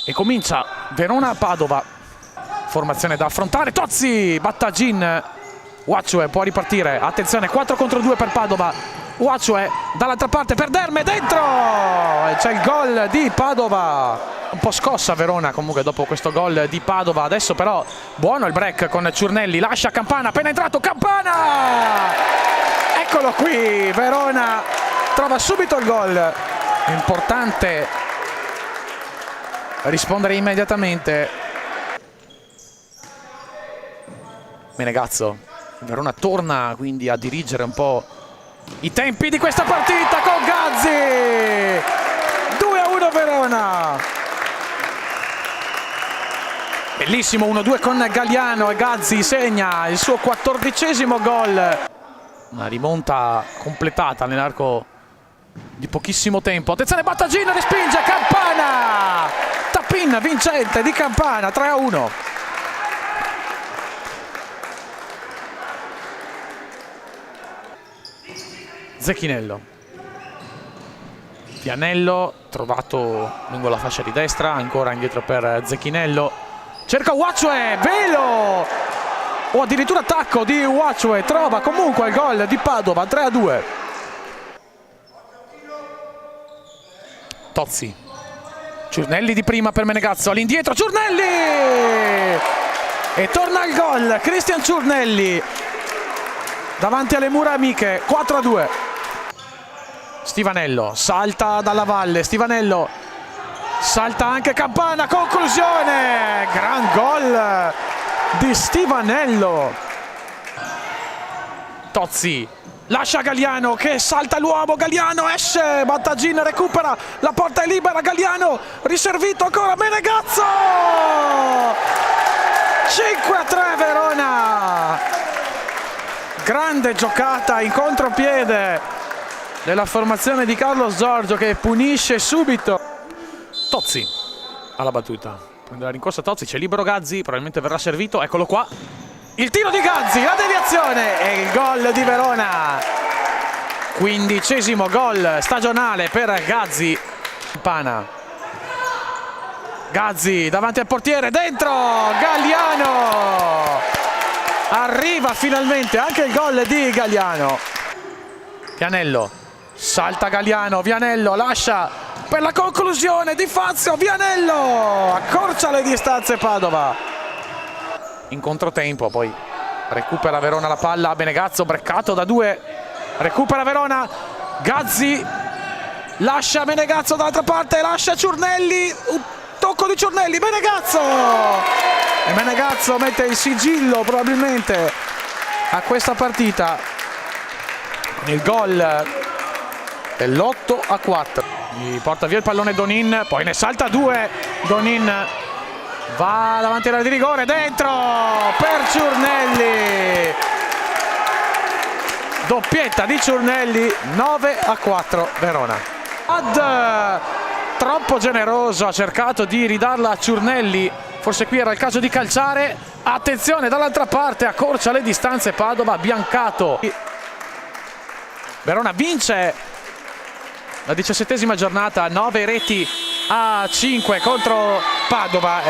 E comincia Verona-Padova. Formazione da affrontare. Tozzi, Battagin. Uacue può ripartire. Attenzione, 4 contro 2 per Padova. Uacue dall'altra parte per Derme, dentro! C'è il gol di Padova. Un po' scossa Verona comunque dopo questo gol di Padova. Adesso però buono il break con Ciurnelli. Lascia Campana, appena entrato Campana! Eccolo qui, Verona trova subito il gol. Importante rispondere immediatamente. Menegazzo. Verona torna quindi a dirigere un po' i tempi di questa partita con Gazzi. 2-1 Verona. Bellissimo 1-2 con Galliano e Gazzi segna il suo 14° gol. Una rimonta completata nell'arco di pochissimo tempo. Attenzione, Battagin respinge Campana. Tappin vincente di Campana, 3-1. Zecchinello. Pianello trovato lungo la fascia di destra, ancora indietro per Zecchinello. Cerca Uacue, velo! O addirittura attacco di Uacue, trova comunque il gol di Padova, 3-2. Tozzi. Ciurnelli di prima per Menegazzo, all'indietro Ciurnelli! E torna il gol, Cristian Ciurnelli davanti alle mura amiche, 4-2. Stivanello salta dalla valle, Stivanello salta anche Campana, conclusione, gran gol di Stivanello. Tozzi lascia Galliano che salta l'uomo, Galliano esce, Battagin recupera, la porta è libera, Galliano riservito ancora, Menegazzo! 5-3 Verona. Grande giocata in contropiede della formazione di Carlos Giorgio che punisce subito. Tozzi alla battuta, prende la rincorsa Tozzi, c'è libero Gazzi, probabilmente verrà servito, eccolo qua. Il tiro di Gazzi, la deviazione e il gol di Verona. 15° gol stagionale per Gazzi. Campana. Gazzi davanti al portiere, dentro Galliano. Arriva finalmente anche il gol di Galliano. Pianello, salta Galliano, Vianello lascia per la conclusione di Fazio, Vianello accorcia le distanze Padova. In controtempo poi recupera Verona la palla, Menegazzo breccato da 2, recupera Verona, Gazzi lascia Menegazzo dall'altra parte, lascia Ciurnelli, un tocco di Ciurnelli, Menegazzo! E Menegazzo mette il sigillo probabilmente a questa partita. Il gol dell'8-4. Gli porta via il pallone Donin, poi ne salta 2. Donin va davanti all'area di rigore, dentro per Ciurnelli. Doppietta di Ciurnelli, 9-4 Verona. Troppo generoso, ha cercato di ridarla a Ciurnelli. Forse qui era il caso di calciare. Attenzione dall'altra parte, accorcia le distanze Padova, Biancato. Verona vince la 17ª giornata, 9 reti a 5 contro Padova.